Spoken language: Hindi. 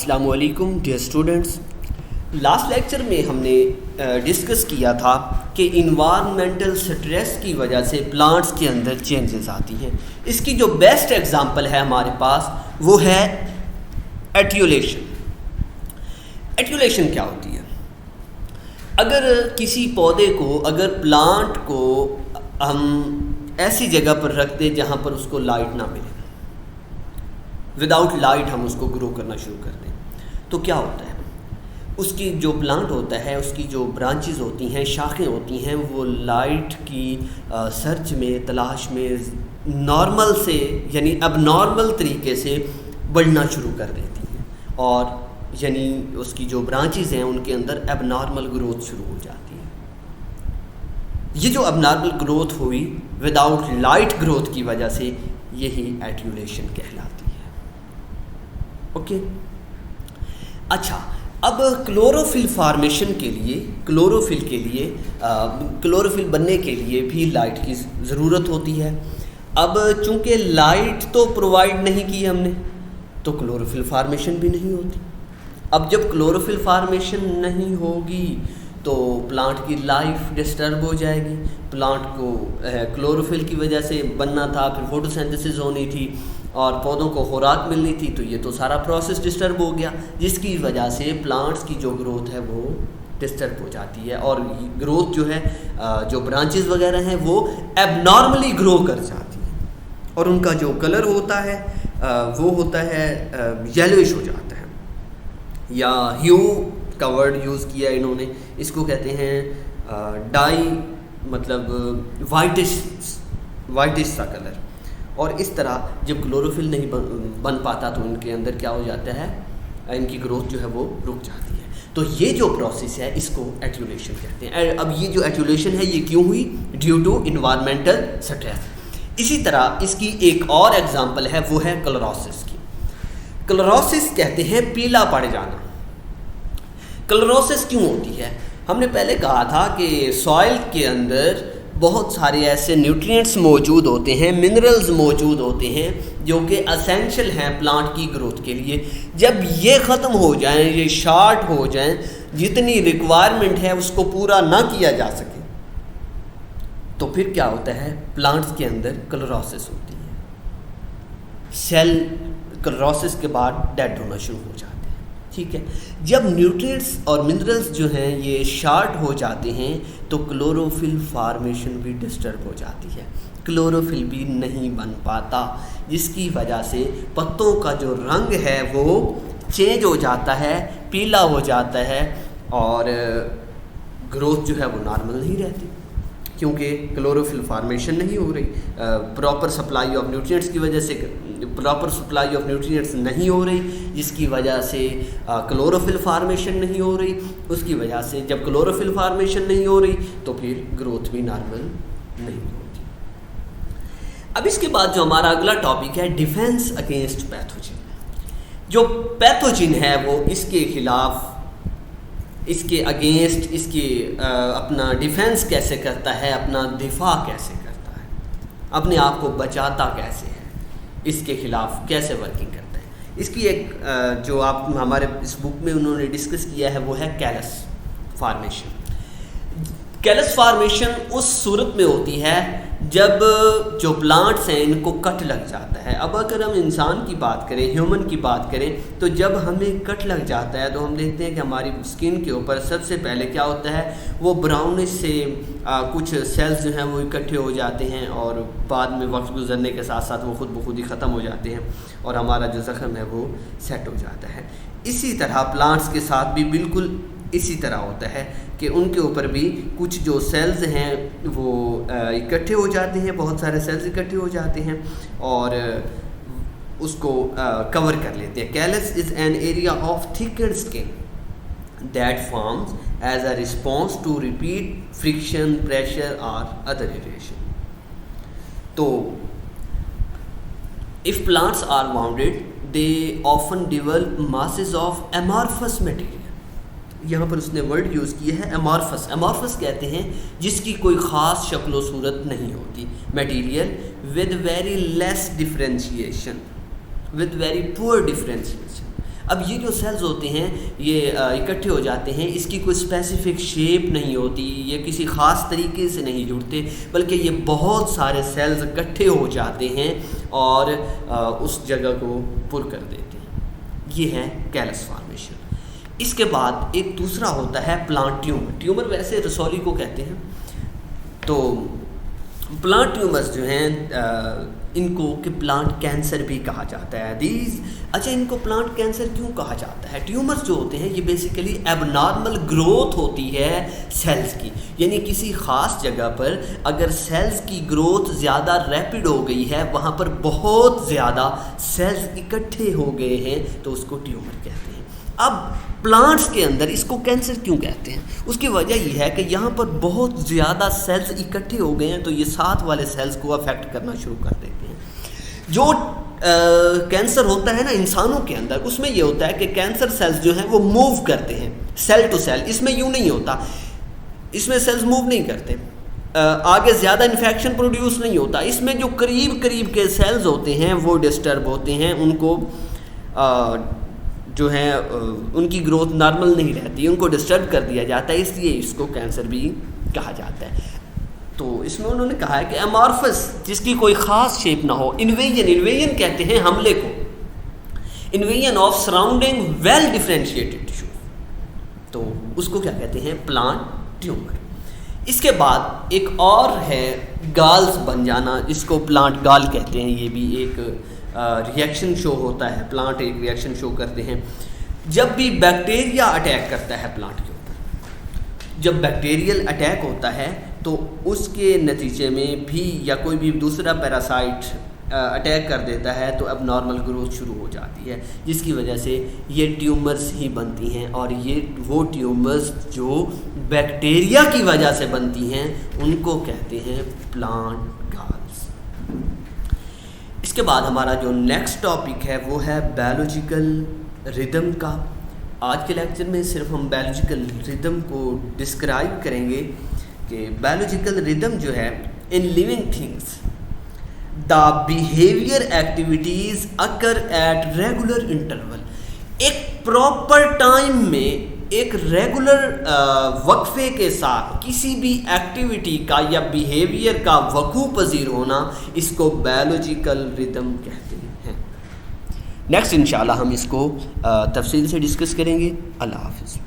अस्सलामु अलैकुम डियर स्टूडेंट्स। लास्ट लेक्चर में हमने डिस्कस किया था कि इन्वायरमेंटल स्ट्रेस की वजह से प्लांट्स के अंदर चेंजेस आती हैं। इसकी जो बेस्ट एग्जांपल है हमारे पास वो है एट्यूलेशन। एट्यूलेशन क्या होती है? अगर किसी पौधे को, अगर प्लांट को हम ऐसी जगह पर रख दें जहाँ पर उसको लाइट ना मिले, विदाउट लाइट हम उसको ग्रो करना शुरू कर दें, तो क्या होता है? उसकी जो प्लांट होता है, उसकी जो ब्रांचेस होती हैं, शाखें होती हैं, वो लाइट की सर्च में, तलाश में नॉर्मल से यानी अब तरीके से बढ़ना शुरू कर देती हैं और यानी उसकी जो ब्रांचेस हैं उनके अंदर एबनॉर्मल ग्रोथ शुरू हो जाती है। ये जो एबनॉर्मल ग्रोथ हुई विदाउट लाइट ग्रोथ की वजह से यही एट्यूलेशन कहलाती है। ओके, अच्छा, अब क्लोरोफिल फॉर्मेशन के लिए, क्लोरोफिल बनने के लिए भी लाइट की ज़रूरत होती है। अब चूँकि लाइट तो प्रोवाइड नहीं की हमने, तो क्लोरोफिल फॉर्मेशन भी नहीं होती। अब जब क्लोरोफिल फॉर्मेशन नहीं होगी तो प्लांट की लाइफ डिस्टर्ब हो जाएगी। प्लांट को क्लोरोफिल की वजह से बनना था, फिर फोटोसिंथेसिस होनी थी और पौधों को खुराक मिलनी थी, तो ये तो सारा प्रोसेस डिस्टर्ब हो गया, जिसकी वजह से प्लांट्स की जो ग्रोथ है वो डिस्टर्ब हो जाती है और ग्रोथ जो है, जो ब्रांचेस वगैरह हैं वो एबनॉर्मली ग्रो कर जाती है और उनका जो कलर होता है वो होता है येलोइश हो जाता है, या ह्यू का वर्ड यूज़ किया इन्होंने, इसको कहते हैं डाई, मतलब वाइटिश सा कलर। और इस तरह जब क्लोरोफिल नहीं बन पाता तो उनके अंदर क्या हो जाता है, इनकी ग्रोथ जो है वो रुक जाती है। तो ये जो प्रोसेस है इसको एट्यूलेशन कहते हैं। अब ये जो एट्यूलेशन है ये क्यों हुई? Due to environmental stress. इसी तरह इसकी एक और एग्जांपल है, वो है क्लोरोसिस की। क्लोरोसिस कहते हैं पीला पड़ जाना। क्लोरोसिस क्यों होती है? हमने पहले कहा था कि सॉइल के अंदर बहुत सारे ऐसे न्यूट्रिएंट्स मौजूद होते हैं, मिनरल्स मौजूद होते हैं जो कि एसेंशियल हैं प्लांट की ग्रोथ के लिए। जब ये ख़त्म हो जाएं, ये शॉर्ट हो जाएं, जितनी रिक्वायरमेंट है उसको पूरा ना किया जा सके, तो फिर क्या होता है? प्लांट्स के अंदर क्लोरोसिस होती है। सेल क्लोरोसिस के बाद डेड होना शुरू हो जाते हैं। ठीक है, जब न्यूट्रिएंट्स और मिनरल्स जो हैं ये शॉर्ट हो जाते हैं तो क्लोरोफिल फॉर्मेशन भी डिस्टर्ब हो जाती है, क्लोरोफिल भी नहीं बन पाता, जिसकी वजह से पत्तों का जो रंग है वो चेंज हो जाता है, पीला हो जाता है और ग्रोथ जो है वो नॉर्मल नहीं रहती, क्योंकि क्लोरोफिल फॉर्मेशन नहीं हो रही। प्रॉपर सप्लाई ऑफ न्यूट्रिएंट्स की वजह से प्रॉपर सप्लाई ऑफ न्यूट्रिएंट्स नहीं हो रही, जिसकी वजह से क्लोरोफिल फॉर्मेशन नहीं हो रही। उसकी वजह से जब क्लोरोफिल फॉर्मेशन नहीं हो रही तो फिर ग्रोथ भी नॉर्मल नहीं होती। अब इसके बाद जो हमारा अगला टॉपिक है, डिफेंस अगेंस्ट पैथोजन। जो पैथोजन है वो इसके खिलाफ, इसके अगेंस्ट, इसके अपना डिफेंस कैसे करता है, अपना दिफा कैसे करता है, अपने आप को बचाता कैसे है, इसके खिलाफ कैसे वर्किंग करता है। इसकी एक जो आप हमारे इस बुक में उन्होंने डिस्कस किया है वो है कैलस फॉर्मेशन। कैलस फॉर्मेशन उस सूरत में होती है जब जो प्लांट्स हैं इनको कट लग जाता है। अब अगर हम इंसान की बात करें, ह्यूमन की बात करें, तो जब हमें कट लग जाता है तो हम देखते हैं कि हमारी स्किन के ऊपर सबसे पहले क्या होता है, वो ब्राउनिश से कुछ सेल्स जो हैं वो इकट्ठे हो जाते हैं और बाद में वक्त गुजरने के साथ साथ वो खुद ब खुद ही ख़त्म हो जाते हैं और हमारा जो ज़ख्म है वो सेट हो जाता है। इसी तरह प्लांट्स के साथ भी बिल्कुल इसी तरह होता है कि उनके ऊपर भी कुछ जो सेल्स हैं वो इकट्ठे हो जाते हैं, बहुत सारे सेल्स इकट्ठे हो जाते हैं और उसको कवर कर लेते हैं। Callus is an area of thickened skin that forms as a response to repeated friction, pressure और अदर इरिटेशन। तो if plants are bounded they often develop masses of amorphous material. यहाँ पर उसने वर्ड यूज़ किया है एमॉर्फस। एमॉर्फस कहते हैं जिसकी कोई ख़ास शक्ल सूरत नहीं होती, material with very less differentiation, with very poor differentiation. अब ये जो सेल्स होते हैं ये इकट्ठे हो जाते हैं, इसकी कोई स्पेसिफिक शेप नहीं होती, ये किसी ख़ास तरीके से नहीं जुड़ते, बल्कि ये बहुत सारे सेल्स इकट्ठे हो जाते हैं और उस जगह को पुर कर देते हैं। ये है कैलस फॉर्मेशन। इसके बाद एक दूसरा होता है प्लांट ट्यूमर। ट्यूमर वैसे रसौली को कहते हैं। तो प्लांट ट्यूमर्स जो हैं इनको कि प्लांट कैंसर भी कहा जाता है। अच्छा, इनको प्लांट कैंसर क्यों कहा जाता है? ट्यूमर्स जो होते हैं ये बेसिकली एबनॉर्मल ग्रोथ होती है सेल्स की, यानी किसी ख़ास जगह पर अगर सेल्स की ग्रोथ ज़्यादा रैपिड हो गई है, वहाँ पर बहुत ज़्यादा सेल्स इकट्ठे हो गए हैं, तो उसको ट्यूमर कहते हैं। अब प्लांट्स के अंदर इसको कैंसर क्यों कहते हैं? उसकी वजह यह है कि यहाँ पर बहुत ज़्यादा सेल्स इकट्ठे हो गए हैं, तो ये साथ वाले सेल्स को अफेक्ट करना शुरू कर देते हैं। जो कैंसर होता है ना इंसानों के अंदर, उसमें ये होता है कि कैंसर सेल्स जो हैं वो मूव करते हैं सेल टू सेल। इसमें यूँ नहीं होता, इसमें सेल्स मूव नहीं करते, आगे ज़्यादा इन्फेक्शन प्रोड्यूस नहीं होता। इसमें जो करीब करीब के सेल्स होते हैं वो डिस्टर्ब होते हैं, उनको जो है उनकी ग्रोथ नॉर्मल नहीं रहती, उनको डिस्टर्ब कर दिया जाता है, इसलिए इसको कैंसर भी कहा जाता है। तो इसमें उन्होंने कहा है कि अमॉर्फस, जिसकी कोई ख़ास शेप ना हो, इन्वेजन कहते हैं हमले को, invasion of surrounding well differentiated tissue, तो उसको क्या कहते हैं? Plant tumour. इसके बाद एक और है गाल्स बन जाना, जिसको प्लांट गाल कहते हैं। ये भी एक रिएक्शन शो होता है, प्लांट एक रिएक्शन शो करते हैं जब भी बैक्टीरिया अटैक करता है प्लांट के ऊपर। जब बैक्टीरियल अटैक होता है तो उसके नतीजे में भी या कोई भी दूसरा पैरासाइट अटैक कर देता है तो अब नॉर्मल ग्रोथ शुरू हो जाती है, जिसकी वजह से ये ट्यूमर्स ही बनती हैं। और ये वो ट्यूमर्स जो बैक्टीरिया की वजह से बनती हैं उनको कहते हैं प्लांट गाल्स। इसके बाद हमारा जो नेक्स्ट टॉपिक है वो है बायोलॉजिकल रिदम का। आज के लेक्चर में सिर्फ हम बायोलॉजिकल रिदम को डिस्क्राइब करेंगे कि बायोलॉजिकल रिदम जो है, in living things the behaviour activities occur at regular interval. एक प्रॉपर टाइम में एक रेगुलर वक्फे के साथ किसी भी एक्टिविटी का या बिहेवियर का वकू पजीर होना, इसको बायोलॉजिकल रिदम कहते हैं। नेक्स्ट इंशाल्लाह हम इसको तफसील से डिस्कस करेंगे। अल्लाह हाफ़िज़।